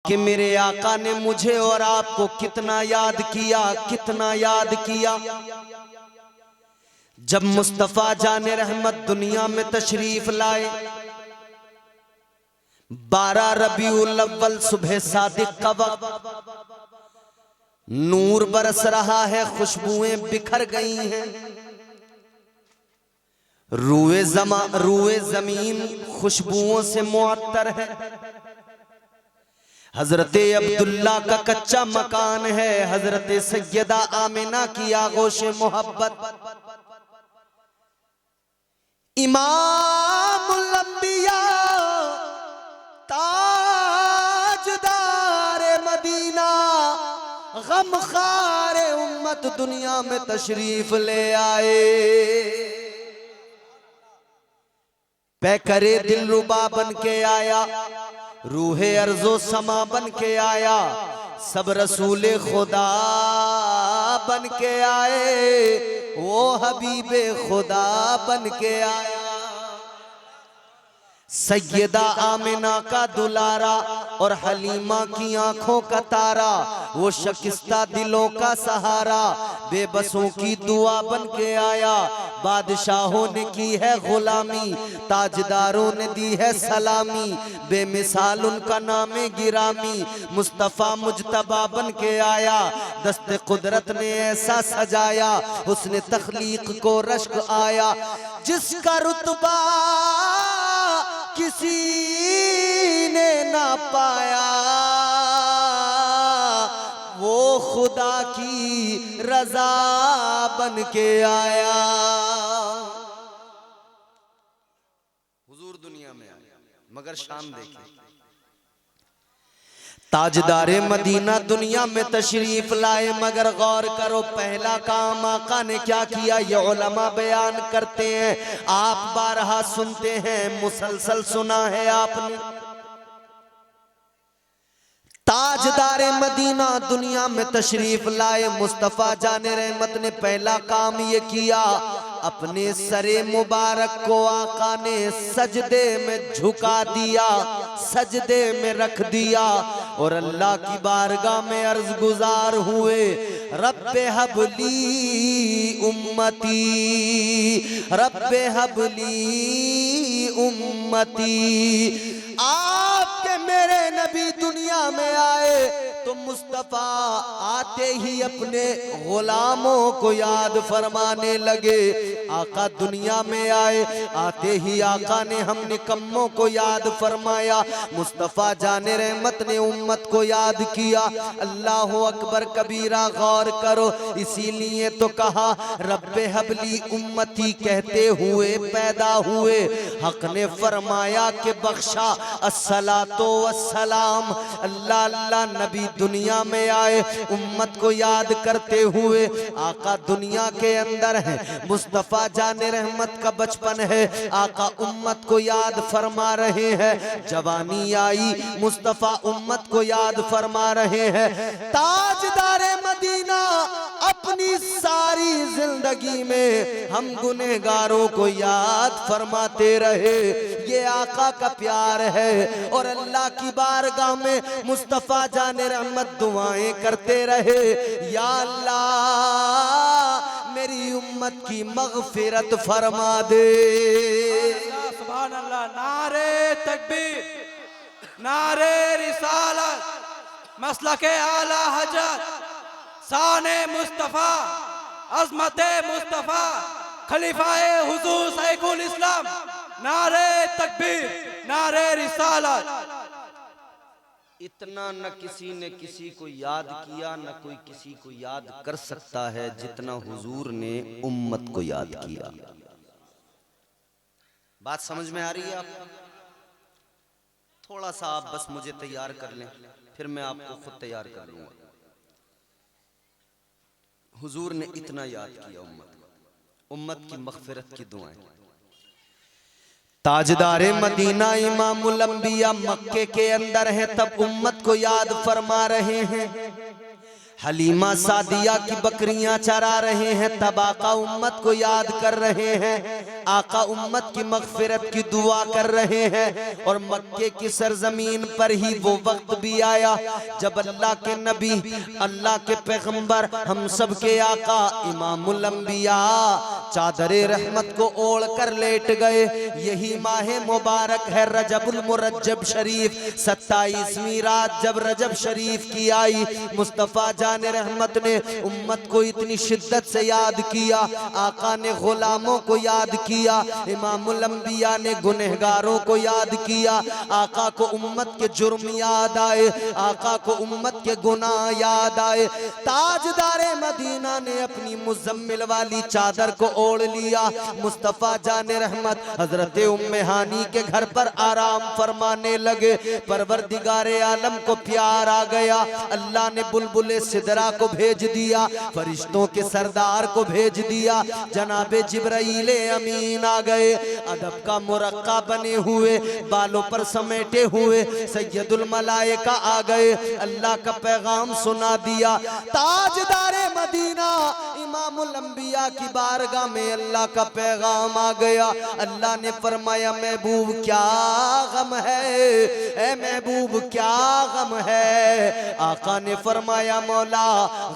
कि मेरे आका ने मुझे और आपको कितना याद किया, कितना याद किया। जब मुस्तफा जाने रहमत दुनिया में तशरीफ लाए, 12 रबीउल अव्वल सुबह सादिक का वक्त, नूर बरस रहा है, खुशबुएं बिखर गई हैं, रूए जमीन खुशबुओं से मुअत्तर है। हजरते अब्दुल्ला का कच्चा मकान है, हजरते सैयदा आमिना की आगोश मोहब्बत। इमामुल अंबिया ताजदार मदीना गमखार उम्मत दुनिया में तशरीफ ले आए। पैकरे दिलरुबा बन के आया, रूहे अर्जो समा बन के आया, सब रसूले खुदा बन के आए, वो हबीबे खुदा बन के आया। सैयदा आमिना का दुलारा और हलीमा की आंखों का तारा, वो शकिस्ता दिलों का सहारा, बेबसों की दुआ बन के आया। बादशाहों ने की है गुलामी, ताजदारों ने दी है सलामी, बेमिसाल उनका नाम गिरामी, मुस्तफा मुजतबा बन के आया। दस्ते कुदरत ने ऐसा सजाया, उसने तख्लीक को रश्क आया, जिसका रुतबा किसी ने ना पाया, वो खुदा की रजा बन के आया। हुजूर दुनिया में आया मगर शान देखे। ताजदारे मदीना दुनिया में तशरीफ लाए, मगर गौर करो पहला काम आका ने क्या किया, ये उलमा बयान करते हैं, आप बारहा सुनते हैं, मुसलसल सुना है आपने। ताजदारे मदीना दुनिया में तशरीफ लाए, मुस्तफा जाने रहमत ने पहला काम ये किया, अपने सरे मुबारक को आका ने सजदे में झुका दिया, सजदे में रख दिया और अल्लाह की बारगाह में अर्ज गुजार हुए, रब्बे हबली उम्मती, रब्बे हबली उम्मती। आपके मेरे नबी दुनिया में आए तो मुस्तफा आते ही अपने गुलामों को याद फरमाने लगे। आका दुनिया में आए, आते ही आका ने हम निकम्मों को याद फरमाया, मुस्तफा जाने रहमत ने उम्मत को याद किया। अल्लाह अकबर कबीरा, गौर करो, इसीलिए तो कहा रब्बे हबली उम्मती कहते हुए पैदा हुए। हक ने फरमाया कि बख्शा अस्सलातो वस्सलाम। अल्लाह अल्लाह नबी दुनिया में आए, उम्मत को याद करते हुए। आका दुनिया के अंदर है, मुस्तफा जाने रहमत का बचपन है, आका उम्मत को याद फरमा रहे हैं। जवानी आई, मुस्तफा उम्मत को याद फरमा रहे हैं। ताजदारे मदीना अपनी सारी जिंदगी में हम गुनहगारों को याद फरमाते रहे, ये आका का प्यार है। और अल्लाह की बारगाह में मुस्तफा जाने रहमत दुआएं करते रहे, या अल्लाह मेरी उम्मत की मगफिरत फरमा दे। सुभान अल्लाह। नारे तकबीर, नारे रिसालत, मसलके आला हजरत, शाने मुस्तफा, अज़मते मुस्तफा, खलीफाए हुजूर सैयदुल इस्लाम। नारे तकबीर, नारे रिसालत। इतना न किसी ने किसी को याद किया, न कोई किसी को याद कर सकता है जितना हुजूर ने उम्मत को याद किया। बात समझ में आ रही है आपको? थोड़ा सा आप बस मुझे तैयार कर लें, फिर मैं आपको खुद तैयार कर लूंगा। हुजूर ने इतना याद किया उम्मत की मग़फ़िरत की दुआएं। ताजदारे मदीना इमामुल अंबिया मक्के के अंदर है, तब उम्मत को याद फरमा रहे हैं। हलीमा सादिया की बकरियां चरा रहे हैं, तब आका उम्मत को याद कर रहे हैं। आका उम्मत की मगफिरत की दुआ कर रहे हैं। और मक्के की सरजमीन पर ही वो वक्त भी आया जब अल्लाह के नबी, अल्लाह के पैगंबर, हम सब के आका इमामुल अंबिया चादरे रहमत को ओढ़ कर लेट गए। यही माह मुबारक है रजबुल मुरज्जब शरीफ। 27वीं रात जब रजब शरीफ की आई, मुस्तफ़ा जान रहमत ने उम्मत को इतनी शिद्दत से याद किया, आका ने गुलामों को याद किया, इमामुल अंबिया ने गुनहगारों को याद किया। आका को उम्मत के जुर्म याद आए, आका को उम्मत के गुनाह याद आए। ताजदारे मदीना ने अपनी मुजम्मिल वाली चादर को ओढ़ लिया। मुस्तफ़ा जाने रहमत हजरत उम्मे हानी के घर पर आराम फरमाने लगे। परवरदिगारे आलम को प्यार आ गया, अल्लाह ने बुलबुले सिदरा को भेज दिया, फरिश्तों के सरदार को भेज दिया, जनाबे जिब्राइल अमीन आ गए। अदब का मुरक्का बने हुए, बालों पर समेटे हुए सैयदुल मलाइका आ गए, अल्लाह का पैगाम सुना दिया। ताजदारे मदीना इमामुल अंबिया की बारगाह में अल्लाह का पैगाम आ गया। अल्लाह ने फरमाया महबूब क्या गम है, ए महबूब क्या गम है। आका ने फरमाया मौला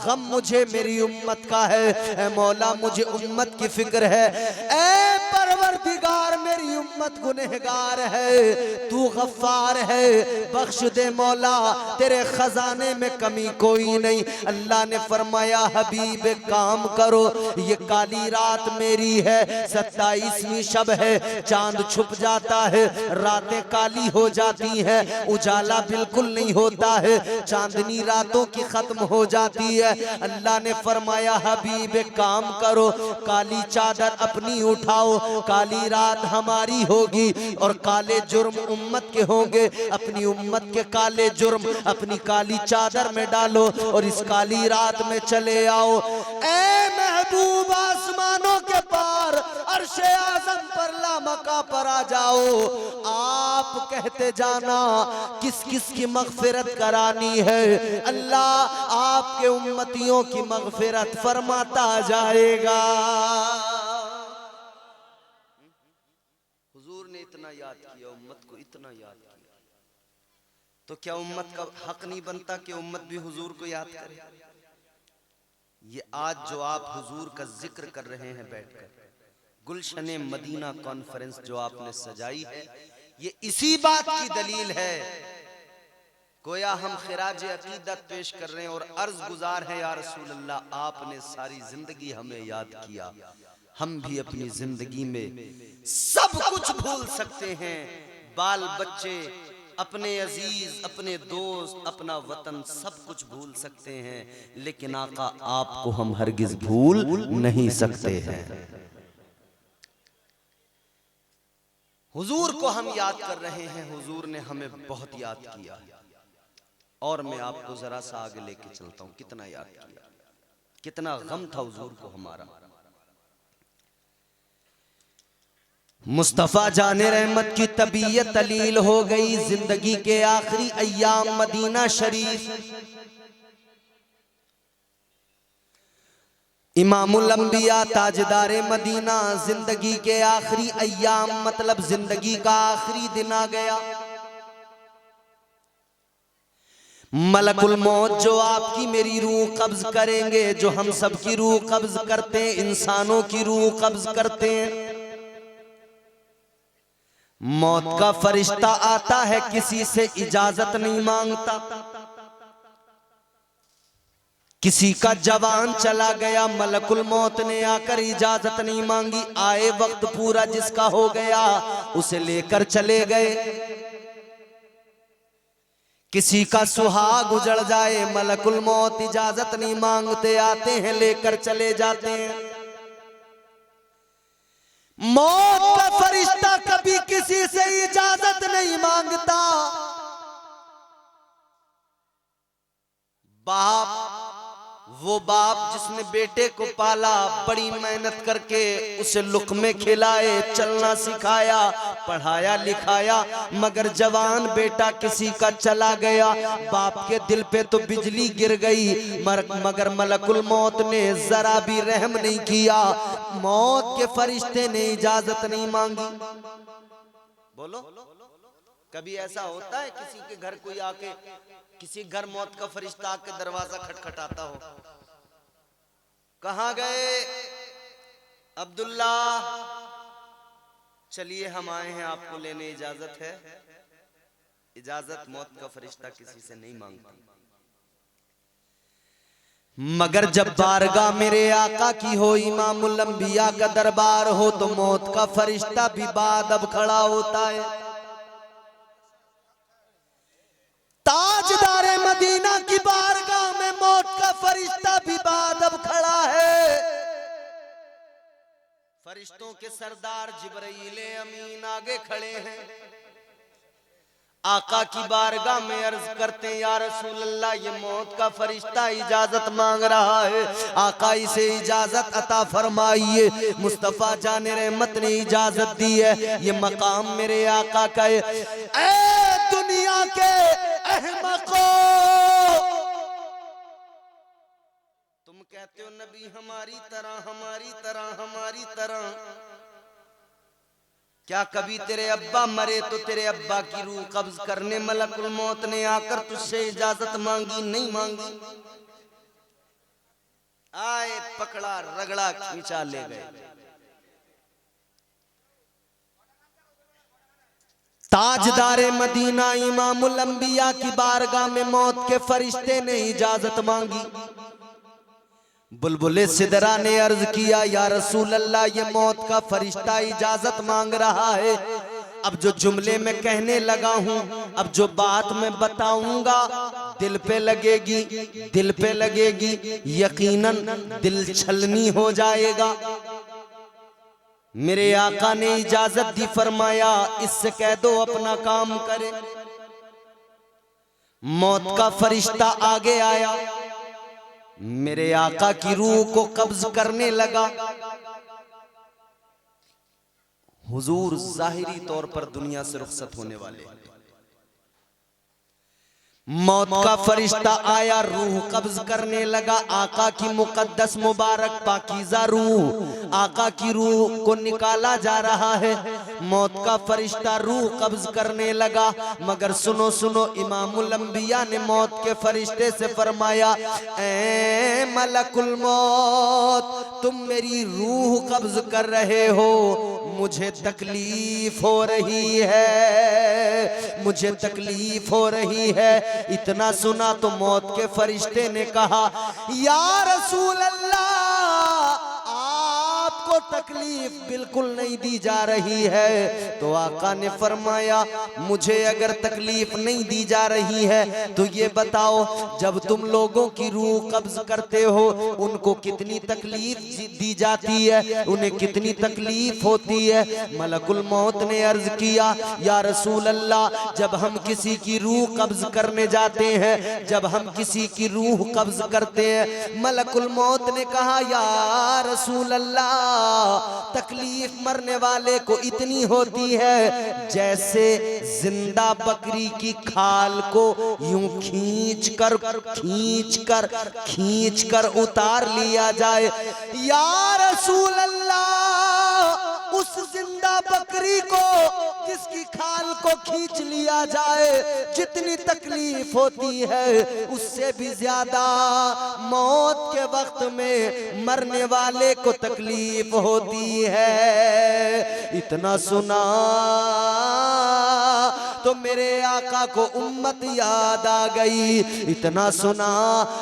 गम मुझे मेरी उम्मत का है, ए मौला मुझे उम्मत की फिक्र है। ए परवरदिगार मेरी उम्मत गुनहगार है, तू गफ्फार है, बख्श दे मौला, तेरे खजाने में कमी कोई नहीं। अल्लाह ने फरमाया हबीब काम करो, ये काली रात मेरी है, 27वीं शब है, चांद छुप जाता है, रातें काली हो जाती हैं, उजाला बिल्कुल नहीं होता है, चांदनी रातों की खत्म हो जाती है। अल्लाह ने फरमाया हबीब काम करो, काली चादर अपनी उठाओ, काली रात हमारी होगी और काले जुर्म उम्मत के होंगे। अपनी उम्मत के काले जुर्म अपनी काली चादर में डालो और इस काली रात में चले आओ। ए महबूब आसमानों के पार अर्शे आज़म पर लामका पर आ जाओ, आप कहते जाना किस किस की मगफिरत करानी है, अल्लाह आपके उम्मतियों की मगफिरत फरमाता जाएगा। हुजूर ने इतना याद किया, उम्मत को इतना याद किया, तो क्या उम्मत का हक नहीं बनता कि उम्मत भी हुजूर को याद करे। ये आज जो आप हुजूर का जिक्र कर रहे हैं बैठकर, गुलशने मदीना कॉन्फ्रेंस जो आपने सजाई है, ये इसी बात की दलील है। गोया हम खिराज अकीदत पेश कर रहे हैं और अर्ज गुजार है या रसूल अल्लाह, आपने सारी जिंदगी हमें याद किया, हम भी अपनी जिंदगी में सब कुछ भूल सकते हैं, बाल बच्चे, अपने अजीज, अपने दोस्त, अपना वतन, सब कुछ भूल सकते हैं, लेकिन आका आपको हम हरगिज भूल नहीं सकते हैं। हुजूर को हम याद कर रहे हैं, हुजूर ने हमें बहुत याद किया। और मैं आपको जरा सा आगे लेके चलता हूं, कितना याद किया, कितना गम था हुजूर को हमारा। मुस्तफ़ा जाने रहमत की तबीयत तलील हो गई, जिंदगी के आखिरी अय्याम मदीना शरीफ, इमामुल अंबिया ताजदारे मदीना, जिंदगी के आखिरी अय्याम मतलब जिंदगी का आखिरी दिन आ गया। मलकुल मौत जो आपकी मेरी रूह कब्ज करेंगे, जो हम सब की रूह कब्ज करते हैं, इंसानों की रूह कब्ज करते हैं। मौत का फरिश्ता आता है, किसी से इजाजत नहीं मांगता। किसी का जवान चला गया, मलकुल मौत ने आकर इजाजत नहीं मांगी, आए वक्त पूरा जिसका हो गया उसे लेकर चले गए। किसी का सुहाग उजड़ जाए, मलकुल मौत इजाजत नहीं मांगते, आते हैं लेकर चले जाते हैं। मौत का फरिश्ता कभी किसी से इजाजत नहीं मांगता। बाप वो बाप जिसने बेटे को पाला, बड़ी मेहनत करके उसे लुक़मे खिलाए, चलना सिखाया, पढ़ाया लिखाया, मगर जवान बेटा किसी का चला गया। बाप के दिल पे तो बिजली गिर गई, मगर मलकुल मौत ने जरा भी रहम नहीं किया। मौत के फरिश्ते ने इजाजत नहीं मांगी। बोलो, कभी ऐसा होता है किसी के घर कोई आके, किसी घर मौत का फरिश्ता आके दरवाजा खटखटाता हो? कहाँ गए अब्दुल्ला? चलिए हम आए हैं, आपको लेने इजाजत है। इजाजत मौत का फरिश्ता किसी से नहीं मांगता। मगर जब बारगाह मेरे आका की हो, इमामुल अंबिया का दरबार हो, तो मौत का फरिश्ता भी बादब खड़ा होता है। ताजदारे मदीना की बारगाह में मौत का फरिश्ता भी बादब खड़ा है। फरिश्तों के सरदार जिब्राइल अमीन आगे खड़े हैं। आका की बारगाह में अर्ज करते हैं, या रसूल अल्लाह, ये मौत का फरिश्ता इजाजत मांग रहा है, आका इसे इजाजत अता फरमाइए। मुस्तफा जाने रहमत ने इजाजत दी है। ये मकाम मेरे आका का है। ऐ दुनिया के अहमको, तुम कहते हो नबी हमारी तरह, हमारी तरह, हमारी तरह। क्या कभी तेरे अब्बा मरे तो तेरे अब्बा की रूह कब्ज करने मलकुल मौत ने आकर तुझसे इजाजत मांगी? नहीं मांगी। आए, पकड़ा, रगड़ा, खींचा, ले गए। ताजदारे मदीना इमामुल अंबिया की बारगाह में मौत के फरिश्ते ने इजाजत मांगी। बुलबुले सिदरा ने अर्ज किया, या रसूल अल्लाह, ये मौत का फरिश्ता इजाजत मांग रहा है। अब जो जुमले में कहने लगा हूं, अब जो बात मैं बताऊंगा, दिल पे लगेगी, दिल पे लगेगी, यकीनन दिल छलनी हो जाएगा। मेरे आका ने इजाजत दी, फरमाया इससे कह दो अपना काम करे। मौत का फरिश्ता आगे आया, मेरे आका की रूह को कब्ज करने लगा। हुजूर जाहिरी तौर पर दुनिया से रुखसत होने वाले। मौत का फरिश्ता आया, रूह कब्ज करने लगा। आका की मुकद्दस मुबारक पाकीज़ा रूह, आका की रूह को निकाला जा रहा है। मौत का फरिश्ता रूह कब्ज करने लगा। मगर सुनो सुनो, इमामुल अंबिया ने मौत के फरिश्ते से फरमाया, ऐ मलकुल मौत, तुम मेरी रूह कब्ज कर रहे हो, मुझे तकलीफ हो रही है, मुझे तकलीफ हो रही है। इतना सुना तो मौत के फरिश्ते ने कहा, या रसूल अल्लाह, आपको तकलीफ बिल्कुल नहीं दी जा रही है। तो आका ने फरमाया, मुझे अगर तकलीफ नहीं दी जा रही है तो ये बताओ, जब तुम लोगों की रूह कब्ज करते हो, उनको कितनी तकलीफ दी जाती है, उन्हें कितनी तकलीफ होती है? मलकुल मौत ने अर्ज किया, या रसूल अल्लाह, जब हम किसी की रूह कब्ज करने जाते हैं, जब हम किसी की रूह कब्ज करते हैं, मलकुल मौत ने कहा, या रसूल अल्लाह, तकलीफ मरने वाले को इतनी होती है जैसे जिंदा बकरी की खाल को यूं खींच कर उतार लिया जाए। या रसूल अल्लाह, उस जिंदा बकरी को जिसकी खाल को खींच लिया जाए, जितनी तकलीफ होती है उससे भी ज्यादा मौत के वक्त में मरने वाले को तकलीफ होती है। इतना सुना तो मेरे आका को उम्मत याद आ गई। इतना सुना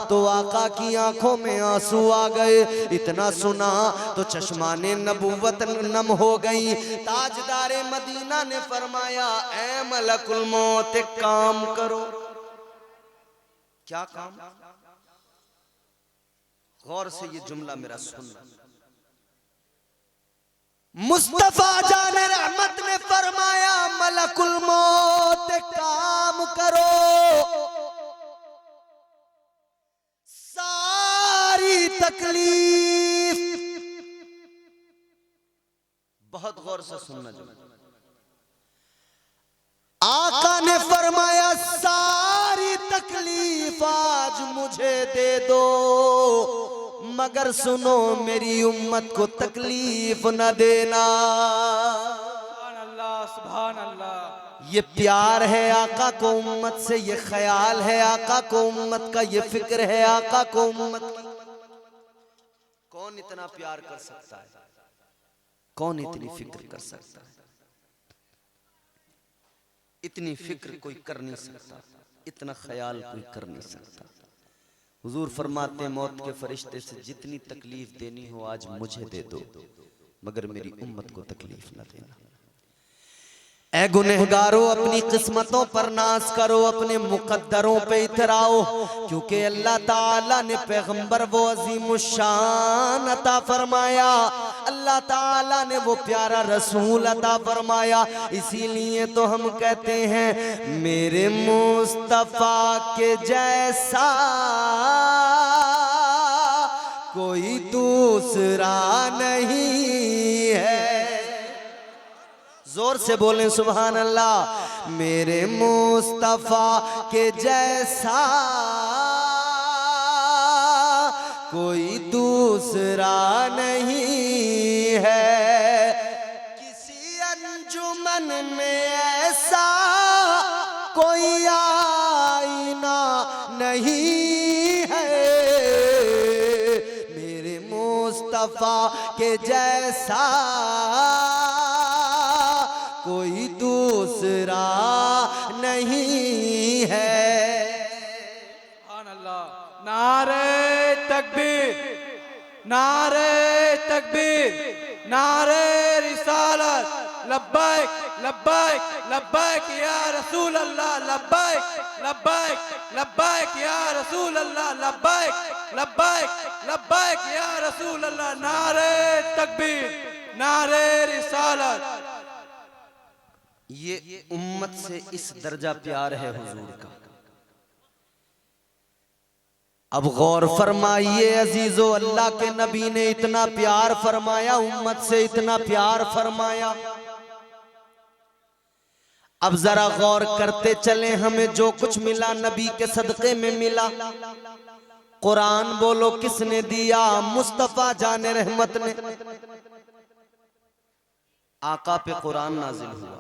तो आका की आंखों में आंसू आ गए। इतना सुना तो चश्माने नबूवत नम हो गई। ताजदारे मदीना ने फरमाया, ऐ मलकुल मौत, एक काम करो। क्या काम? गौर से ये जुमला मेरा सुनना। मुस्तफा जाने रहमत ने फरमाया, मलकुल मौत, एक काम करो, तकलीफ, बहुत गौर से सुनना जो आका ने फरमाया सारी तकलीफ आज मुझे दे दो, मगर सुनो मेरी उम्मत को तकलीफ न देना। सुभान अल्लाह, सुभान अल्लाह। ये प्यार है आका को उम्मत से, ये ख्याल है आका को उम्मत का, ये फिक्र है आका को उम्मत की। कौन इतना प्यार कर सकता है, कौन इतनी फिक्र कर सकता है? इतनी फिक्र कोई कर नहीं सकता, इतना ख्याल कोई कर नहीं सकता। हुजूर फरमाते मौत के फरिश्ते से जितनी तकलीफ देनी हो आज मुझे दे दो, मगर मेरी उम्मत को तकलीफ न देना। ऐ गुनहगारों अपनी किस्मतों पर नाज करो, अपने मुकद्दरों पे इतराओ, क्योंकि अल्लाह ताला ने पैगंबर वो अजीमुशान अता फरमाया, अल्लाह ताला ने वो प्यारा रसूल अता फरमाया। इसीलिए तो हम कहते हैं मेरे मुस्तफा के जैसा कोई दूसरा नहीं है। जोर से बोलें सुभान अल्लाह। मेरे मुस्तफा के जैसा कोई दूसरा नहीं है, किसी अंजुमन में ऐसा कोई आईना नहीं है। मेरे मुस्तफा के जैसा कोई दूसरा नहीं है। सुभान अल्लाह। नारे तकबीर, नारे तकबीर, नारे रिसालत, लब्बैक लब्बैक लब्बैक या रसूल अल्लाह, लब्बैक लब्बैक लब्बैक या रसूल अल्लाह, लब्बैक लब्बैक लब्बैक या रसूल अल्लाह। नारे तकबीर, नारे रिसालत। ये उम्मत से इस दर्जा प्यार है हुजूर का। अब गौर फरमाइए अजीजो, अल्लाह के नबी ने इतना प्यार फरमाया, उम्मत से इतना प्यार फरमाया। अब जरा गौर करते चले, हमें जो कुछ मिला नबी के सदक़े में मिला। कुरान बोलो किसने दिया? मुस्तफा जाने रहमत ने। आका पे कुरान नाजिल हुआ।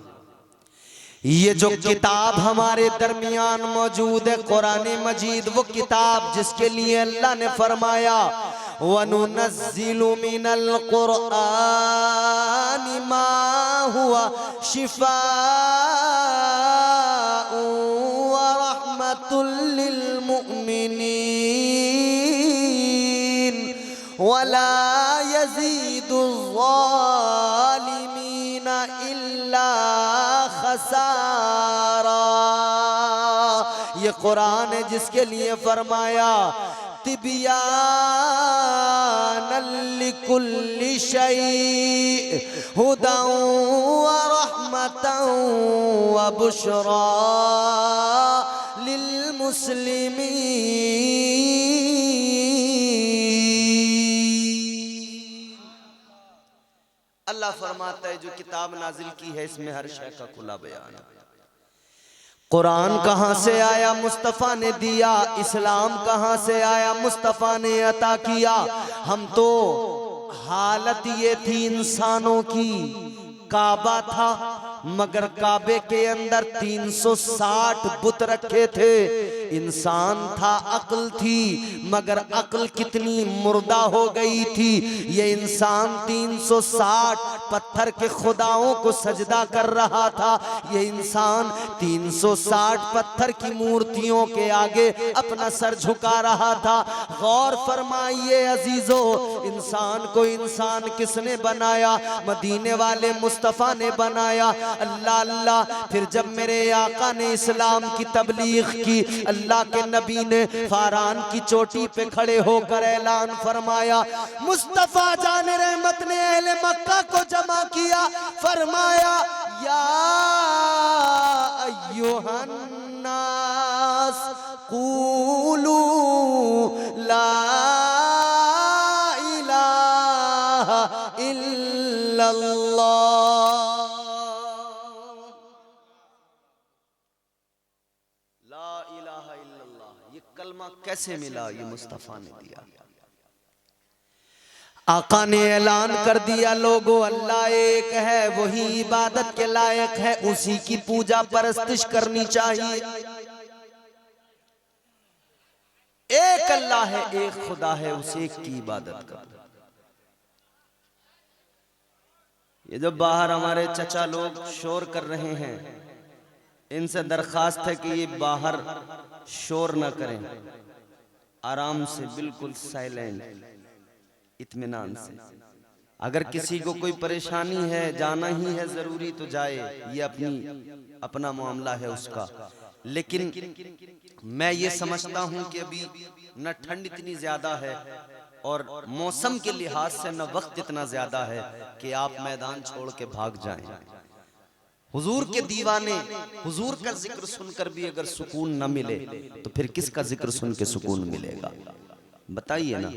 ये जो किताब हमारे दरमियान मौजूद है कुरान मजीद, वो किताब जिसके लिए अल्लाह ने फरमाया वनुनज़्ज़िलु मिनल कुरआनि मा हुवा शिफ़ाउन व रहमतुल लिल मुमिनीन वला यज़ीदुज़्ज़ालिमीना इल्ला खसारा। ये कुरान है जिसके लिए फरमाया तिबियानल लिकुल्लि शै हुदन व रहमतन व बुशरा लिल मुस्लिमीन। अल्लाह फरमाता है जो किताब नाजिल की है इसमें हर शय का खुला बयान है। कुरान कहाँ से आया? मुस्तफ़ा ने दिया। इस्लाम कहाँ से आया? मुस्तफ़ा ने अता किया। हम तो हालत ये थी इंसानों की, काबा था मगर काबे के अंदर 360 बुत रखे थे। इंसान था, अक्ल थी मगर अक्ल कितनी मुर्दा हो गई थी। ये इंसान 360 पत्थर के खुदाओं को सजदा कर रहा था। ये इंसान 360 पत्थर की मूर्तियों के आगे अपना सर झुका रहा था। गौर फरमाइए अजीजों, इंसान को इंसान किसने बनाया? मदीने वाले मुस्तफ़ा ने बनाया। अल्लाह अल्लाह। फिर जब मेरे आका ने इस्लाम की तबलीग की, अल्लाह के नबी ने फारान की चोटी पे खड़े होकर ऐलान फरमाया। मुस्तफ़ा जाने रहमत ने अहले मक्का को जमा किया, फरमाया या अय्युहन नास क़ूलू ला इल्लल्लाह। ला इलाहा इल्लल्लाह, ये कलमा कैसे मिला? ये मुस्तफा ने दिया। आका ने ऐलान कर दिया, लोगों अल्लाह एक है, वही इबादत के लायक है, उसी की पूजा परस्तिश करनी चाहिए। एक अल्लाह है, एक खुदा है, उस एक की इबादत करो। ये जो बाहर हमारे चचा लोग शोर कर रहे हैं, इनसे दरखास्त है कि ये बाहर शोर न करें, आराम से, बिल्कुल साइलेंट, इत्मीनान से। अगर किसी को कोई परेशानी है, जाना ही है जरूरी तो जाए, ये अपना मामला है उसका। लेकिन मैं ये समझता हूं कि अभी न ठंड इतनी ज्यादा है और मौसम के लिहाज से न वक्त इतना ज्यादा है कि आप मैदान छोड़ के भाग जाएं। हुजूर के दीवाने, हुजूर का जिक्र सुनकर भी अगर सुकून न मिले तो फिर किसका जिक्र सुन के सुकून मिलेगा? बताइए ना।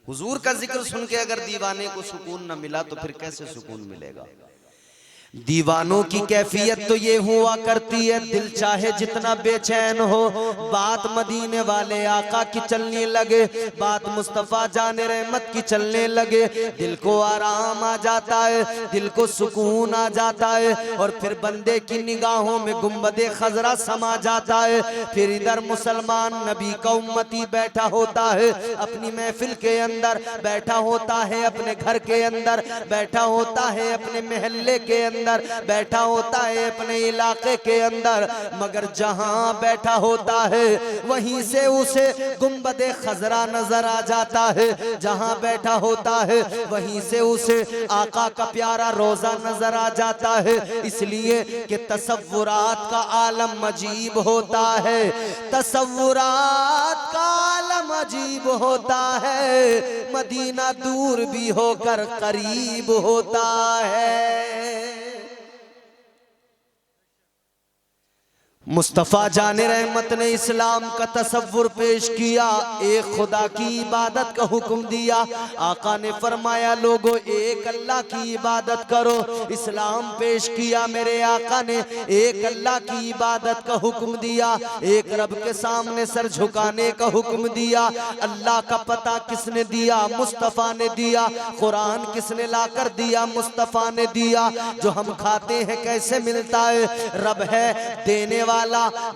हुजूर का जिक्र सुन के अगर दीवाने को सुकून न मिला तो फिर कैसे सुकून मिलेगा? दीवानों की कैफियत तो ये हुआ करती है, दिल चाहे जितना बेचैन हो, बात मदीने वाले आका की चलने लगे, बात मुस्तफा जाने रहमत की चलने लगे, दिल को आराम आ जाता है, दिल को सुकून आ जाता है, और फिर बंदे की निगाहों में गुंबदे खजरा समा जाता है। फिर इधर मुसलमान नबी का उम्मती बैठा होता है, अपनी महफिल के अंदर बैठा होता है, अपने घर के अंदर बैठा होता है, अपने महल्ले के अंदर बैठा होता है, अपने इलाके के अंदर, मगर जहां बैठा होता है वहीं से उसे गुंबदे खजरा नजर आ जाता है, जहां बैठा होता है वहीं से उसे आका का प्यारा रोजा नजर आ जाता है। इसलिए कि तसव्वुरात का आलम अजीब होता है, तसव्वुरात का आलम अजीब होता है, मदीना दूर भी होकर करीब होता है। मुस्तफ़ा जाने रहमत ने इस्लाम का तसव्वुर पेश किया, एक खुदा की इबादत का हुक्म दिया। आका ने फरमाया, लोगों एक अल्लाह की इबादत करो। इस्लाम पेश किया मेरे आका ने, एक अल्लाह की इबादत का हुक्म दिया, एक रब के सामने सर झुकाने का हुक्म दिया। अल्लाह का पता किसने दिया? मुस्तफ़ा ने दिया। कुरान किसने लाकर दिया? मुस्तफ़ा ने दिया। जो हम खाते हैं कैसे मिलता है? रब है देने वाला,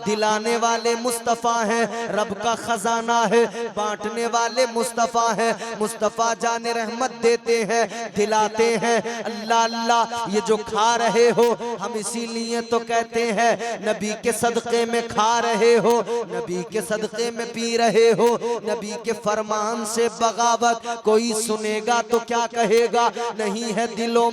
दिलाने वाले मुस्तफा हैं, रब का खजाना है, बांटने वाले मुस्तफा हैं। मुस्तफा जाने रहमत देते हैं, दिलाते हैं। अल्लाह अल्लाह, ये जो खा रहे हो हम इसीलिए तो कहते हैं नबी के सदक़े में खा रहे हो, नबी के सदक़े में पी रहे हो। नबी के फरमान से बगावत कोई सुनेगा तो क्या कहेगा? नहीं है दिलों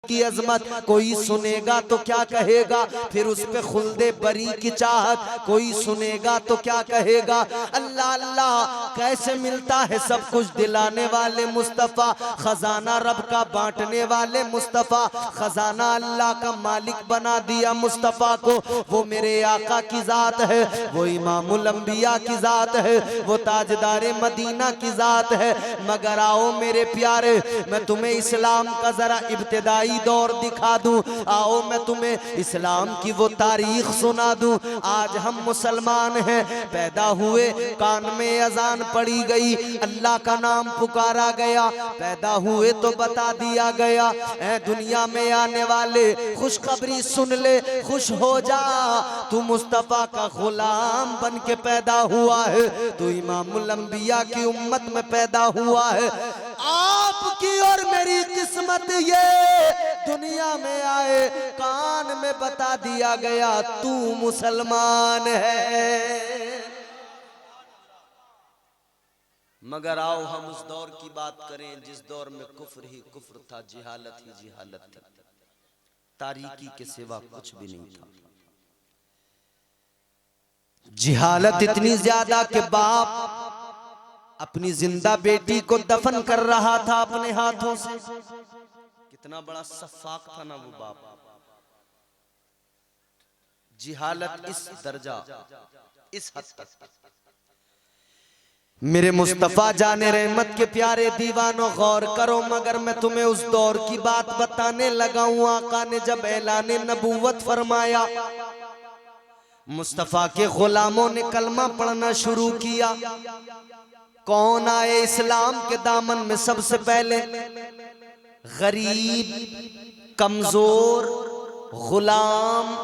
की अजमत, कोई सुनेगा तो क्या कहेगा? फिर उस पे खुल्दे बरी की चाहत, कोई सुनेगा तो क्या कहेगा? अल्लाह अल्लाह, कैसे मिलता है सब कुछ? दिलाने वाले मुस्तफ़ा, खजाना रब का बांटने वाले मुस्तफ़ा, खजाना अल्लाह का मालिक बना दिया मुस्तफ़ा को। वो मेरे आका की जात है, वो इमामुल अंबिया की जात है, वो ताजदारे मदीना की जात है। मगर आओ मेरे प्यारे, मैं तुम्हें इस्लाम का जरा इब्तिदाई दौर दिखा दूं। आओ मैं तुम्हें इस्लाम की वो तारीख सुना दूं। आज हम मुसलमान हैं, पैदा हुए कान में अजान पड़ी गई, अल्लाह का नाम पुकारा गया, पैदा हुए तो बता दिया गया, ऐ दुनिया में आने वाले खुशखबरी सुन ले, खुश हो जा, तू मुस्तफा का गुलाम बन के पैदा हुआ है, तू इमामुल अंबिया की उम्मत में पैदा हुआ है। आपकी और मेरी किस्मत ये दुनिया में आए, कान में बता दिया गया तू मुसलमान है। मगर आओ हम उस दौर की बात करें जिस दौर में कुफ्र ही कुफ्र था, जिहालत ही जिहालत थी, तारीकी के सिवा कुछ भी नहीं था। जिहालत इतनी ज्यादा कि बाप अपनी जिंदा बेटी को दफन कर रहा था अपने हाथों से। कितना बड़ा सफाक था ना वो बाप। जिहालत इस दर्जा, इस हद तक। मेरे मुस्तफ़ा जाने रहमत के प्यारे दीवानों गौर करो, मगर मैं तुम्हें उस दौर की बात बताने लगा हूं। आका ने जब ऐलाने नबूवत फरमाया, मुस्तफ़ा के गुलामों ने कलमा पढ़ना शुरू किया। कौन आए इस्लाम के दामन में सबसे पहले? गरीब, कमजोर, गुलाम।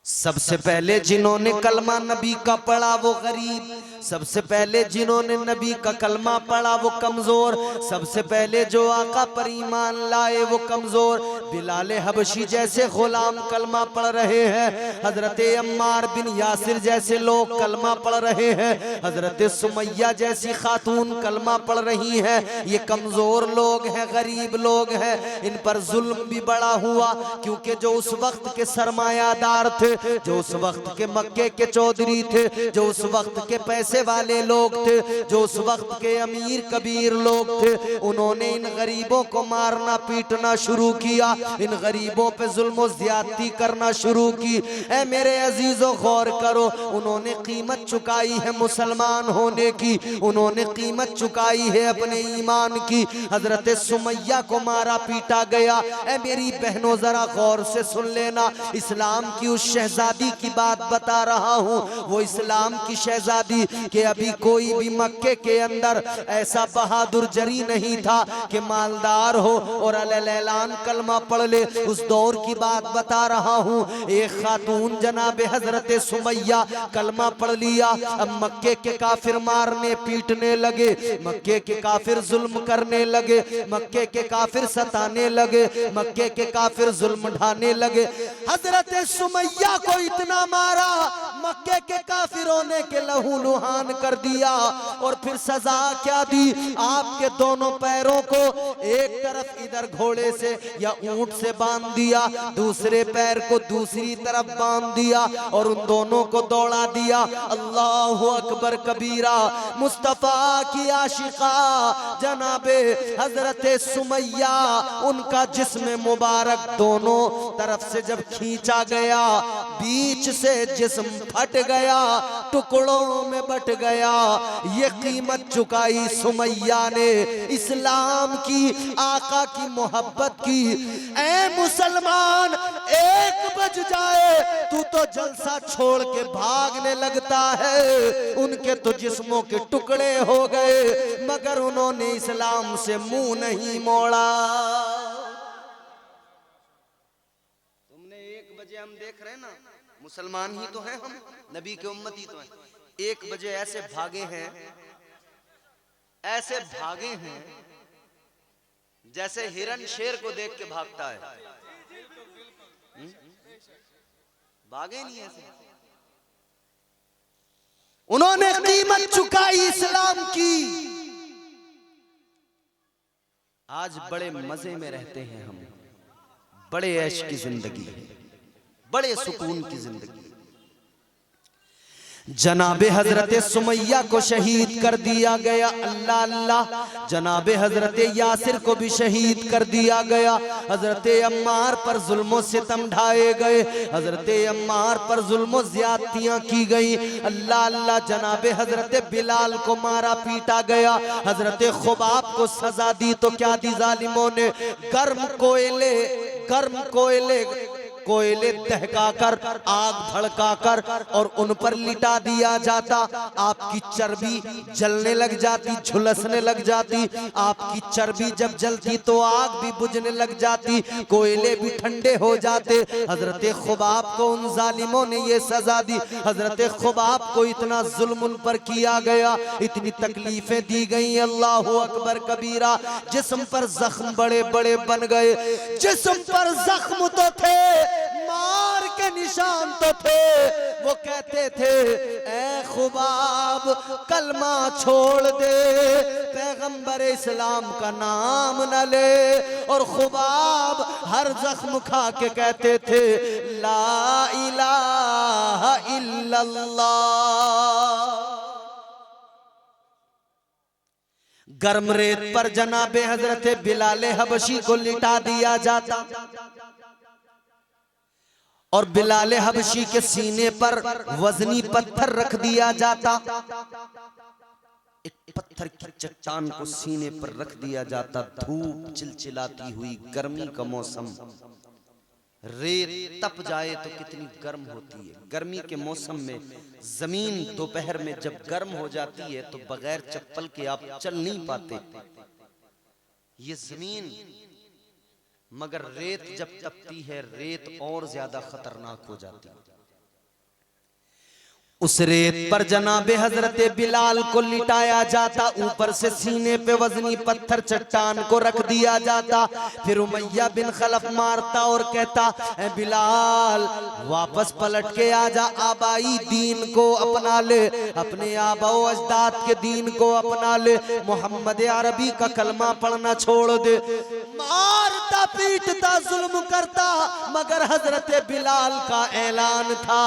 सबसे पहले जिन्होंने कलमा नबी का पढ़ा वो गरीब, सबसे पहले जिन्होंने नबी का कलमा पढ़ा वो कमजोर, सबसे पहले जो आका पर ईमान लाए वो कमजोर। बिलाल हबशी जैसे गुलाम कलमा पढ़ रहे हैं, हजरत अम्मार बिन यासिर जैसे लोग कलमा पढ़ रहे हैं, हजरत सुमैया जैसी खातून कलमा पढ़ रही हैं। ये कमजोर लोग हैं, गरीब लोग हैं, इन पर जुल्म भी बड़ा हुआ, क्योंकि जो उस वक्त के सरमायादार थे, जो उस वक्त के मक्के के चौधरी थे, जो उस वक्त के पैसे वाले लोग थे, जो उस वक्त के अमीर कबीर लोग थे, उन्होंने इन गरीबों को मारना पीटना शुरू किया, इन गरीबों पे जुल्म ज्यादती करना शुरू की। ऐ मेरे अजीजों गौर करो, उन्होंने कीमत चुकाई है मुसलमान होने की, उन्होंने कीमत चुकाई है अपने ईमान की। हजरत सुमैया को मारा पीटा गया। ऐ मेरी बहनों जरा गौर से सुन लेना, इस्लाम की उस शहजादी की बात बता रहा हूँ, वो इस्लाम की शहजादी कि अभी कोई भी मक्के के अंदर ऐसा बहादुर जरी नहीं था कि मालदार हो और अलैलान कलमा पढ़ ले। उस दौर की बात बता रहा हूँ। एक खातून जनाब हजरत सुमैया कलमा पढ़ लिया। अब मक्के के काफिर मारने पीटने लगे, मक्के के काफिर जुल्म करने लगे, मक्के के काफिर सताने लगे, मक्के के काफिर जुल्म ढाने लगे। हजरत सुमैया को इतना मारा, मक्के के काफिरों ने के लहू लुहान कर दिया। और फिर सजा क्या दी? आपके दोनों पैरों को एक तरफ इधर घोड़े से या ऊंट से बांध दिया, दूसरे पैर को दूसरी तरफ बांध दिया और उन दोनों को दौड़ा दिया। अल्लाहु अकबर कबीरा। मुस्तफा की आशिका जनाबे हजरत सुमैया, उनका जिस्म मुबारक दोनों तरफ से जब खींचा गया, बीच से जिस्म फट गया, टुकड़ों में बट गया। ये कीमत चुकाई सुमैया ने इस्लाम की, आका की मोहब्बत की। ऐ मुसलमान, एक बज जाए तू तो जलसा छोड़ के भागने लगता है। उनके तो जिस्मों के टुकड़े हो गए, मगर उन्होंने इस्लाम से मुंह नहीं मोड़ा। तुमने 1 बजे, हम देख रहे हैं ना, मुसलमान ही तो हैं हम, नबी के उम्मत ही तो हैं। 1 बजे ऐसे भागे हैं, ऐसे भागे हैं जैसे हिरन शेर को देख के भागता है। भागे नहीं ऐसे। उन्होंने कीमत चुकाई इस्लाम की। आज बड़े मजे में रहते हैं हम, बड़े ऐश की जिंदगी, बड़े सुकून की जिंदगी। जनाबे हजरत सुमैया को शहीद कर दिया गया। अल्लाह अल्लाह। जनाबे हजरत यासिर को भी शहीद कर दिया गया। हजरत अम्मार पर जुल्मों सितम ढाए गए, हजरत अम्मार पर जुल्मों ज्यादतियां की गई। अल्लाह अल्लाह। जनाबे हजरत बिलाल को मारा पीटा गया। हजरत खुबाब को सजा दी तो क्या दी जालिमों ने? गर्म कोयले कोयले दहकाकर, आग धड़काकर और उन पर लिटा दिया जाता। आपकी चर्बी जलने लग जाती, झुलसने लग जाती। आपकी चर्बी जब जलती तो आग भी बुझने लग जाती, कोयले भी ठंडे हो जाते। हजरत खुबाब को उन जालिमों ने ये सजा दी। हजरत खुबाब को इतना जुल्म उन पर किया गया, इतनी तकलीफें दी गई। अल्लाहु अकबर कबीरा। जिस्म पर जख्म बड़े बड़े बन गए। जिस्म पर जख्म तो थे, मार के निशान तो थे। वो कहते थे, ऐ खुबाब कलमा छोड़ दे, पैगंबर इस्लाम का नाम न ले। और खुबाब हर जख्म खा के कहते थे, ला इलाहा इल्लल्लाह। गर्म रेत पर जनाबे हजरत बिलाल हबशी को लिटा दिया जाता और बिलाल हबशी के सीने पर वजनी पत्थर रख दिया जाता, एक पत्थर की चट्टान को सीने पर रख दिया जाता। धूप चिलचिलाती हुई, गर्मी का मौसम, रेत तप जाए तो कितनी गर्म होती है। गर्मी के मौसम में जमीन दोपहर में जब गर्म हो जाती है तो बगैर चप्पल के आप चल नहीं पाते, ये जमीन। मगर रेत जब तपती है, रेत और ज्यादा खतरनाक हो जाती है। उस रेत पर जनाबे हजरत बिलाल को लिटाया जाता, ऊपर से सीने पे वजनी पत्थर चट्टान को रख दिया जाता। फिर उमैया बिन खलफ मारता और कहता, ए बिलाल वापस पलट के आजा, आबाई दीन को अपना ले, अपने आबाओ अजदाद के दीन को अपना ले, मोहम्मद अरबी का कलमा पढ़ना छोड़ दे। मारता पीटता जुल्म करता, मगर हजरत बिलाल का ऐलान था,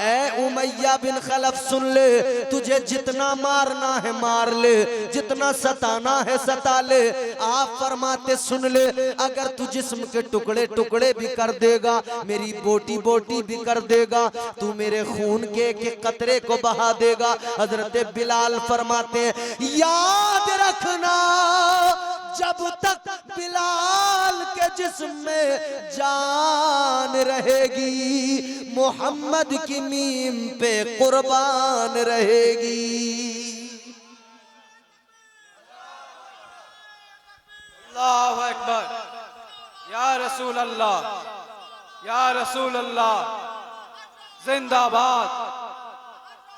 ए उमैया बिन खलफ सुन ले, तुझे जितना मारना है मार ले, जितना सताना है सता ले। आप फरमाते सुन ले, अगर तू जिस्म के टुकड़े टुकड़े भी कर देगा, मेरी बोटी बोटी भी कर देगा, तू मेरे खून के एक कतरे को बहा देगा। हजरत बिलाल फरमाते हैं, याद रखना जब तक बिलाल के जिस्म में जान रहेगी, मोहम्मद की मीम पे कुर्बान रहेगी। अल्लाहु अकबर, या रसूल अल्लाह, या रसूल अल्लाह, जिंदाबाद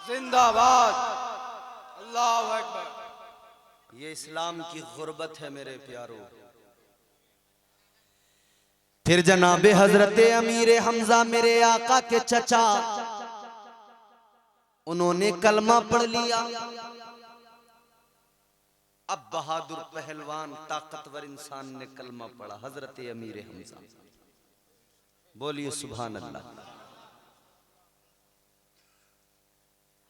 जिंदाबाद, अल्लाहु अकबर। ये इस्लाम की गुर्बत है मेरे प्यारो। फिर जनाबे हजरत अमीर हमजा मेरे आका के चचा, उन्होंने कलमा पढ़ लिया। अब बहादुर पहलवान ताकतवर इंसान ने कलमा पढ़ा, हजरत अमीर हमजा। बोलिए सुभान अल्लाह।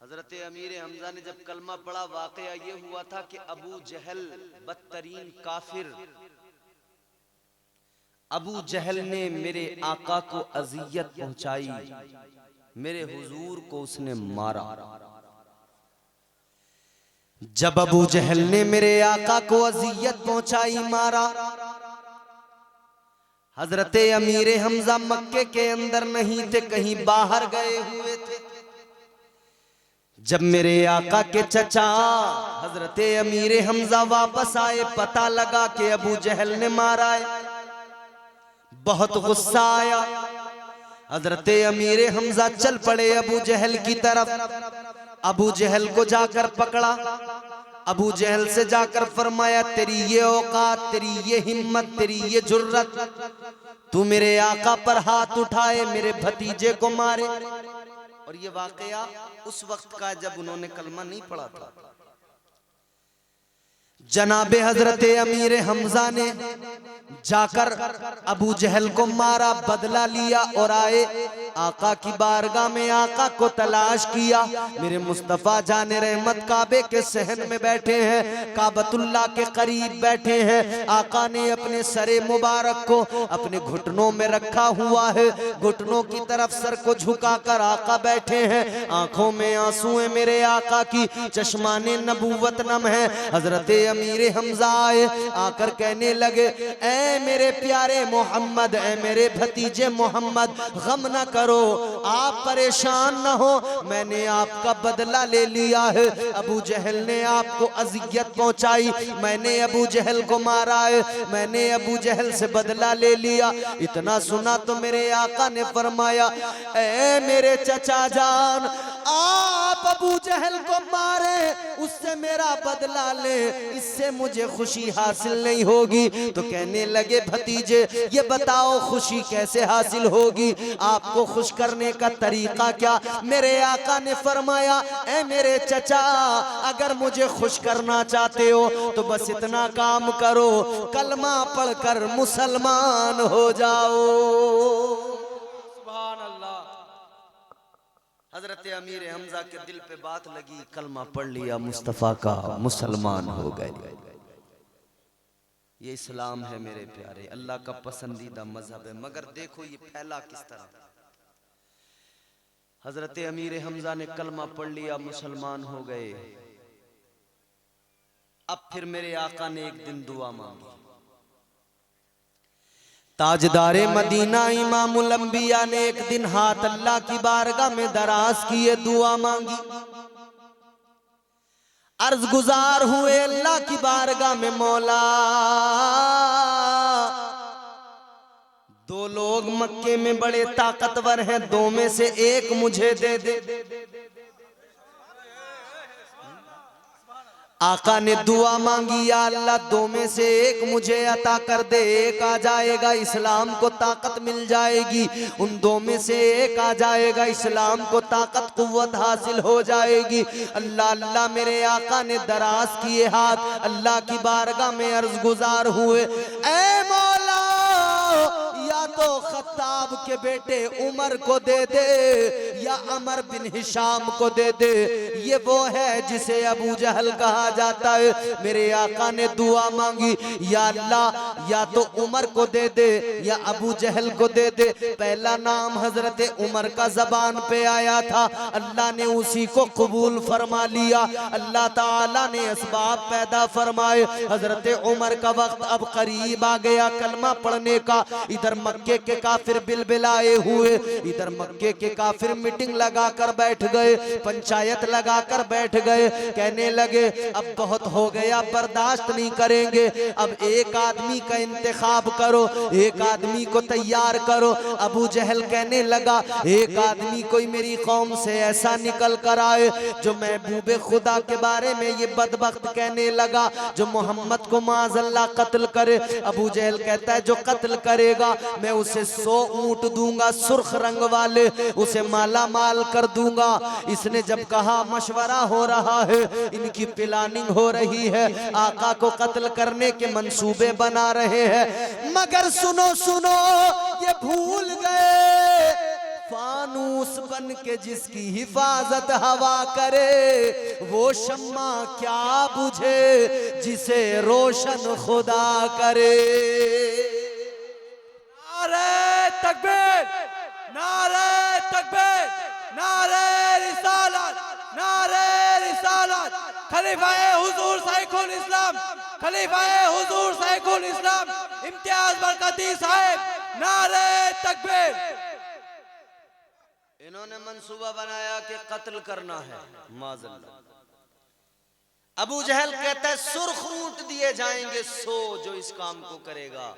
हजरत अमीर हमजा ने जब कलमा पढ़ा, वाकया ये हुआ था कि अबू जहल बदतरीन काफिर, अबू जहल ने मेरे आका को अजियत पहुंचाई, मेरे हुजूर को उसने मारा। जब अबू जहल ने मेरे आका को अजियत पहुंचाई, मारा, हजरत अमीर हमजा मक्के के अंदर नहीं थे, कहीं बाहर गए हुए थे। जब मेरे आका के चचा हजरत अमीर हमजा वापस आए, पता लगा कि अबू जहल ने मारा है, बहुत गुस्सा आया। हजरत अमीर हमजा चल पड़े अबू जहल की तरफ, अबू जहल को जाकर पकड़ा। अबू जहल से जाकर फरमाया, तेरी ये औकात, तेरी ये हिम्मत, तेरी ये जुर्रत, तू मेरे आका पर हाथ उठाए, मेरे भतीजे को मारे। और ये वाकया उस वक्त का जब उन्होंने कलमा नहीं पढ़ा था। जनाबे हजरत अमीर हमजा ने जाकर अबू जहल को मारा, बदला लिया और आए आका की बारगाह में, आका को तलाश किया। मेरे मुस्तफा जाने रहमत काबे के सहन में बैठे हैं, काबतुल्लाह के करीब बैठे हैं। आका ने अपने सरे मुबारक को अपने घुटनों में रखा हुआ है, घुटनों की तरफ सर को झुकाकर आका बैठे हैं। आंखों में आंसू है मेरे आका की, चश्माने नबूवत नम है। हजरत अमीर हमजा आए, आकर कहने लगे, ऐ मेरे प्यारे मोहम्मद, ऐ मेरे भतीजे मोहम्मद, गम न करो, आप परेशान न हो, मैंने आपका बदला ले लिया है। अबू जहल ने आपको अजियत पहुंचाई, मैंने अबू जहल को मारा है, मैंने अबू जहल से बदला ले लिया। इतना सुना तो मेरे आका ने फरमाया, ऐ मेरे चचा जान, आप अबू जहल को मारे, उससे मेरा बदला ले, इससे मुझे खुशी हासिल नहीं होगी। तो कहने लगे, भतीजे ये बताओ खुशी कैसे हासिल होगी, आपको खुश करने का तरीका क्या? मेरे आका ने फरमाया, ऐ मेरे चचा, अगर मुझे खुश करना चाहते हो तो बस इतना काम करो, कलमा पढ़कर मुसलमान हो जाओ। सुभान अल्लाह। हजरत अमीर हमजा के दिल पे बात लगी, कलमा पढ़ लिया मुस्तफा का, मुसलमान हो गए। ये इस्लाम है मेरे प्यारे, अल्लाह का पसंदीदा मजहब है। मगर देखो ये फैला किस तरह। हजरत अमीर हमजा ने कलमा पढ़ लिया, मुसलमान हो गए। अब फिर मेरे आका ने एक दिन दुआ मांगी। ताजदारे मदीना इमामुल अंबिया ने एक दिन हाथ अल्लाह की बारगाह में दराज किए, दुआ मांगी। अर्ज गुजार हुए अल्लाह की बारगाह में, मौला दो लोग मक्के में बड़े ताकतवर हैं, दो में से एक मुझे दे दे। आका ने दुआ मांगी, या अल्लाह दो में से एक मुझे अता कर दे। एक आ जाएगा इस्लाम को ताकत मिल जाएगी, उन दो में से एक आ जाएगा इस्लाम को ताकत कुव्वत हासिल हो जाएगी। अल्लाह अल्लाह मेरे आका ने दराज किए हाथ, अल्लाह की बारगाह में अर्ज गुजार हुए, ऐ मौला या तो खत्ताब के बेटे उमर को दे दे या अमर बिन हिशाम को दे दे, ये वो है जिसे अबू जहल कहा जाता है। मेरे आका ने दुआ मांगी, या अल्लाह या तो उमर को दे दे या अबू जहल को दे दे। पहला नाम हजरत उमर का जबान पे आया था, अल्लाह ने उसी को कबूल फरमा लिया। अल्लाह ताला ने असबाब पैदा फरमाए। हजरत उमर का वक्त अब करीब आ गया कलमा पढ़ने का। इधर मक्के के काफिर बिलबिलाए हुए, इधर मक्के के काफिर मीटिंग लगाकर बैठ गए, पंचायत लगाकर बैठ गए। कहने लगे अब बहुत हो गया, बर्दाश्त नहीं करेंगे, अब एक आदमी का इंतखाब करो, एक आदमी को तैयार करो। अबू जहल कहने लगा एक आदमी कोई मेरी कौम से ऐसा निकल कर आए जो महबूबे खुदा के बारे में ये बदबख्त कहने लगा, जो मोहम्मद को माज़अल्लाह कत्ल करे। अबू जहल कहता है जो कत्ल करेगा मैं उसे 100 ऊंट दूंगा सुर्ख रंग वाले, उसे माला माल कर दूंगा। इसने जब कहा मशवरा हो रहा है, इनकी प्लानिंग हो रही है, आका को कत्ल करने के मंसूबे बना रहे हैं। मगर सुनो सुनो, ये भूल गए फानूस बन के जिसकी हिफाजत हवा करे, वो शम्मा क्या बुझे जिसे रोशन खुदा करे। नारे तकबीर, नारे तकबीर, नारे रिसालत, नारे रिसालत। खलीफाए हुजूर साइकुल इस्लाम, खलीफाए हुजूर साइकुल इस्लाम इम्तियाज बरकती साहिब, नारे तकबीर। इन्होंने मंसूबा बनाया कि कत्ल करना है माज़अल्लाह। अबू जहल कहता है सुर्ख ऊंट दिए जाएंगे 100 जो इस काम को करेगा।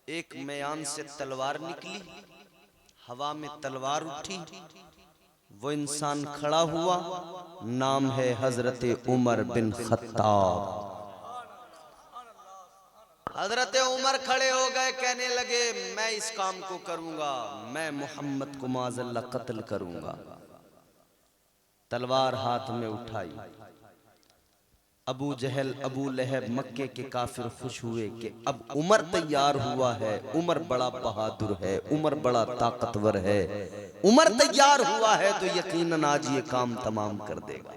एक मयान से तलवार निकली, हवा में तलवार उठी, वो इंसान खड़ा हुआ, नाम है हजरत उमर बिन खत्ताब। हजरत उमर खड़े हो गए, कहने लगे मैं इस काम को करूंगा, मैं मोहम्मद को माज़अल्लाह कत्ल करूंगा। तलवार हाथ में उठाई। अबू जहल अबू लहब मक्के के काफिर खुश हुए कि अब उमर तैयार हुआ है, उमर बड़ा बहादुर है, उमर बड़ा ताकतवर है, उमर तैयार हुआ है तो यकीनन आज ये काम तमाम कर देगा।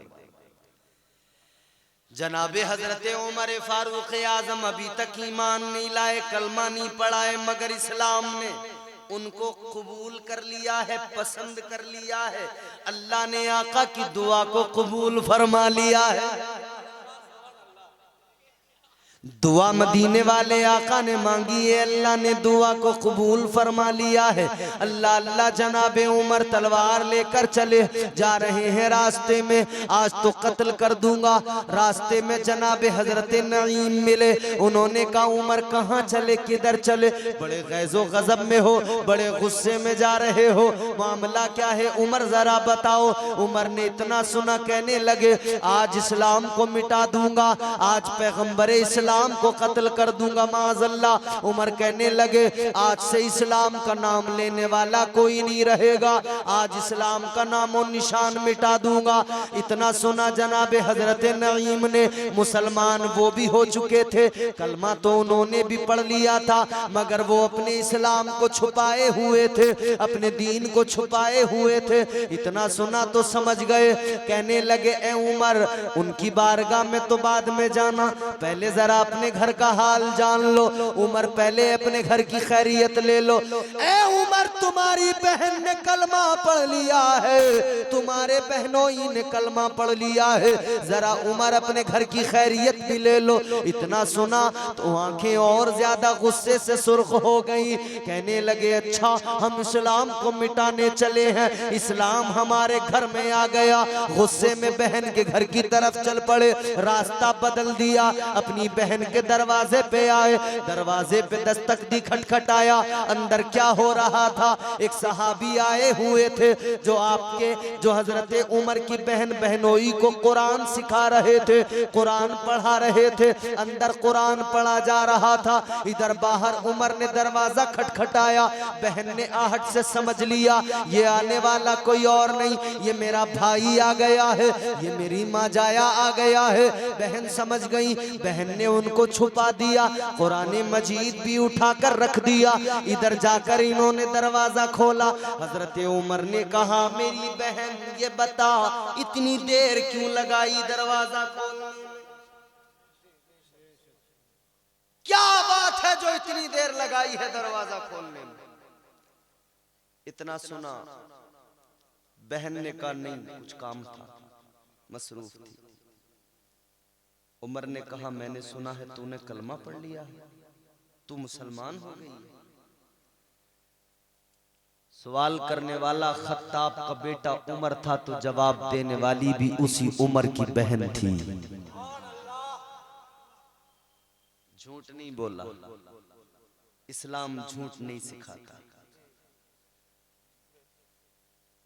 जनाबे हजरत उमर फारूक आजम अभी तक ईमान नहीं लाए, कलमा नहीं पढ़ाए, मगर इस्लाम ने उनको कबूल कर लिया है, पसंद कर लिया है। अल्लाह ने आका की दुआ को कबूल फरमा लिया है। दुआ मदीने वाले आका ने मांगी है, अल्लाह ने दुआ को कबूल फरमा लिया है। अल्लाह अल्लाह जनाबे उमर तलवार लेकर चले जा रहे हैं रास्ते में, आज तो कत्ल कर दूंगा। रास्ते में जनाबे हजरत नईम मिले, उन्होंने कहा उमर कहाँ चले, किधर चले, बड़े गैज़ो गज़ब में हो, बड़े गुस्से में जा रहे हो, मामला क्या है उमर जरा बताओ। उमर ने इतना सुना, कहने लगे आज इस्लाम को मिटा दूंगा, आज पैगम्बर इस्लाम को कत्ल कर दूंगा माज़अल्लाह। उमर कहने लगे आज से इस्लाम का नाम लेने वाला कोई नहीं रहेगा, आज इस्लाम का नामो निशान मिटा दूंगा। इतना सुना जनाबे हजरत नईम ने, मुसलमान वो भी हो चुके थे, कलमा तो उन्होंने भी पढ़ लिया था, मगर वो अपने इस्लाम को छुपाए हुए थे, अपने दीन को छुपाए हुए थे। इतना सुना तो समझ गए, कहने लगे ए उमर उनकी बारगाह में तो बाद में जाना, पहले जरा अपने घर का हाल जान लो। उमर पहले अपने घर की खैरियत ले लो। ए उमर तुम्हारी बहन ने कलमा पढ़ लिया है, तुम्हारे बहनोई ने कलमा पढ़ लिया है, जरा उमर अपने घर की खैरियत भी ले लो। इतना सुना तो आंखें और ज्यादा गुस्से से सुर्ख हो गई। कहने लगे अच्छा हम इस्लाम को मिटाने चले हैं, इस्लाम हमारे घर में आ गया। गुस्से में बहन के घर की तरफ चल पड़े, रास्ता बदल दिया, अपनी बहन के दरवाजे पे आए। दरवाजे पे दस्तक दी, खटखटाया, अंदर क्या हो रहा था? एक सहाबी आए हुए थे जो आपके जो हजरत उमर की बहन बहनोई को कुरान सिखा रहे थे, कुरान पढ़ा रहे थे। अंदर कुरान पढ़ा जा रहा था, इधर बाहर उमर ने दरवाजा खटखटाया। बहन ने आहट से समझ लिया ये आने वाला कोई और नहीं, ये मेरा भाई आ गया है, ये मेरी माँ जाया आ गया है। बहन समझ गई, बहन ने उनको छुपा दिया, कुरान मजीद भी उठाकर रख दिया। इधर जाकर इन्होंने दरवाजा खोला। हजरत उमर ने कहा मेरी बहन ये बता इतनी देर क्यों लगाई दरवाजा खोलने में? क्या बात है जो इतनी देर लगाई है दरवाजा खोलने में? इतना सुना, बहन ने कहा नहीं कुछ काम था, मसरूफ थी। उमर ने कहा मैंने सुना है तूने कलमा पढ़ लिया है, तू मुसलमान हो गई है। सवाल करने वाला खत्ताब का बेटा उमर था तो जवाब देने वाली भी उसी उमर की बहन थी। झूठ नहीं बोला, इस्लाम झूठ नहीं सिखाता,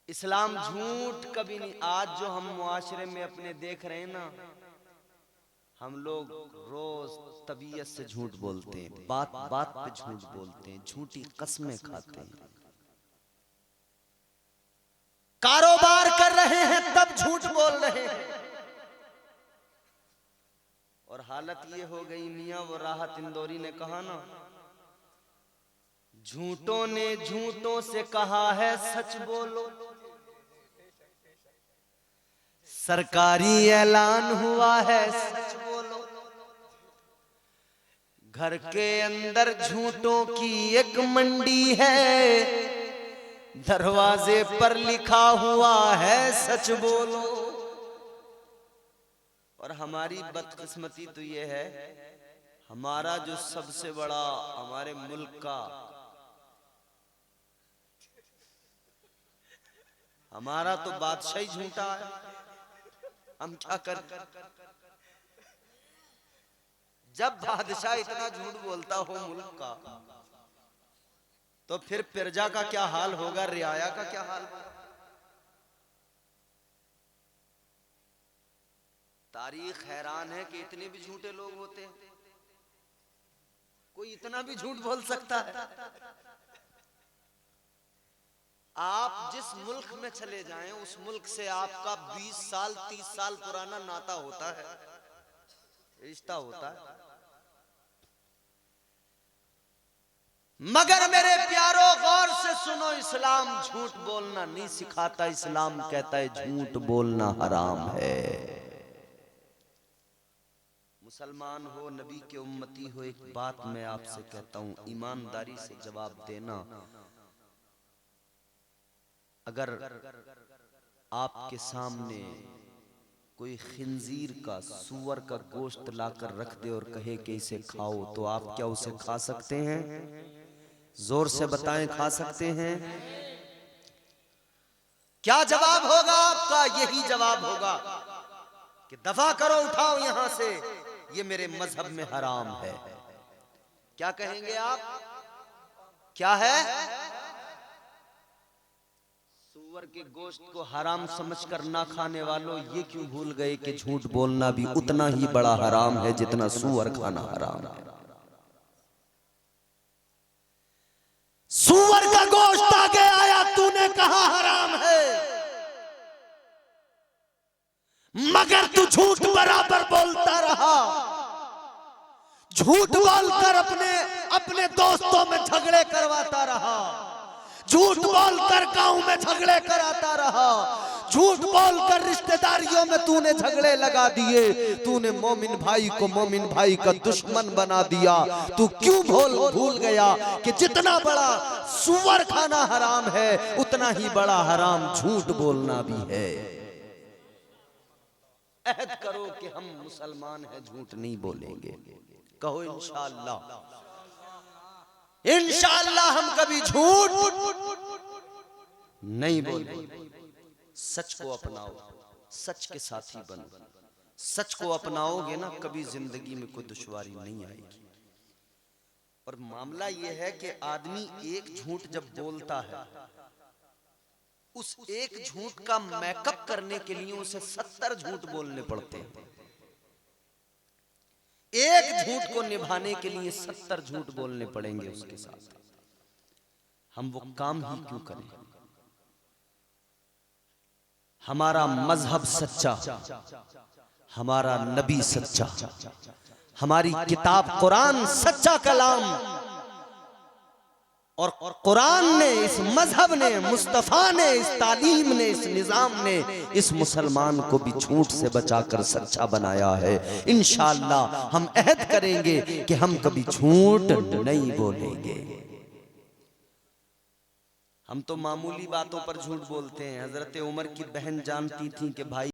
इस्लाम झूठ कभी नहीं। आज जो हम मुआशरे में अपने देख रहे हैं ना, हम लोग रोज तबीयत से झूठ बोलते हैं, बात बात पे झूठ बोलते हैं, झूठी कस्में खाते हैं, कारोबार कर रहे हैं तब झूठ बोल रहे हैं। और हालत ये हो गई मियां, वो राहत इंदौरी ने कहा ना, झूठों ने झूठों से कहा है सच बोलो। सरकारी ऐलान हुआ है सच बोलो। घर के अंदर झूठों की एक मंडी है, दरवाजे पर लिखा हुआ है सच बोलो। और हमारी बदकिस्मती तो ये है, हमारा जो सबसे बड़ा हमारे मुल्क का, हमारा तो बादशाह ही झूठा है। हम क्या कर, जब बादशाह इतना झूठ बोलता हो मुल्क का, तो फिर प्रजा का क्या हाल होगा, रियाया का क्या हाल होगा? तारीख हैरान है कि इतने भी झूठे लोग होते हैं। कोई इतना भी झूठ बोल सकता है? आप जिस मुल्क में चले जाएं, उस मुल्क से आपका 20 साल 30 साल पुराना नाता होता है, रिश्ता होता है। मगर मेरे प्यारो गौर से सुनो, इस्लाम झूठ बोलना नहीं सिखाता, इस्लाम कहता है झूठ बोलना हराम है। मुसलमान हो, नबी के उम्मती हो, एक बात मैं आपसे कहता हूं, ईमानदारी से जवाब देना। अगर आपके सामने कोई खिंजीर का, सूअर का गोश्त लाकर रख दे और कहे कि इसे खाओ, तो आप क्या उसे खा सकते हैं? जोर से बताएं, खा सकते हैं? क्या जवाब होगा आपका? यही जवाब होगा कि दफा करो, उठाओ यहां से, ये मेरे मजहब में हराम है। क्या कहेंगे आप? क्या है? सूअर के गोश्त को हराम समझकर ना खाने वालों, ये क्यों भूल गए कि झूठ बोलना भी उतना ही बड़ा हराम है जितना सूअर खाना हराम है। सूअर का गोश्त आगे आया, तूने कहा हराम है, मगर तू झूठ बराबर बोलता रहा। झूठ बोलकर अपने दोस्तों में झगड़े करवाता रहा, झूठ बोलकर गांव में झगड़े कराता रहा, झूठ बोलकर रिश्तेदारियों में तूने झगड़े लगा दिए, तूने मोमिन भाई को मोमिन भाई का दुश्मन बना दिया। तू क्यों भूल गया कि जितना बड़ा सुअर खाना हराम है उतना ही बड़ा हराम झूठ बोलना भी है। अहद करो कि हम मुसलमान हैं, झूठ नहीं बोलेंगे। कहो इंशाअल्लाह, इंशाअल्लाह हम कभी झूठ नहीं बोलेंगे। सच को अपनाओ, सच के साथी बनो। सच को अपनाओगे ना, कभी जिंदगी में कोई दुश्वारी नहीं आएगी। और मामला यह है कि आदमी एक झूठ जब बोलता है, उस एक झूठ का मेकअप करने के लिए उसे 70 झूठ बोलने पड़ते हैं। एक झूठ को निभाने के लिए 70 झूठ बोलने पड़ेंगे उसके साथ। हम वो काम ही क्यों करें? हमारा मजहब सच्चा, हमारा नबी सच्चा, हमारी किताब कुरान सच्चा कलाम, और कुरान ने, इस मजहब ने, मुस्तफा ने, इस तालीम ने, इस निजाम ने इस मुसलमान को भी झूठ से बचाकर सच्चा बनाया है। इंशाअल्लाह हम अहद करेंगे कि हम कभी झूठ नहीं बोलेंगे। हम तो मामूली बातों पर झूठ बोलते हैं। हजरत उमर की बहन जानती थी कि भाई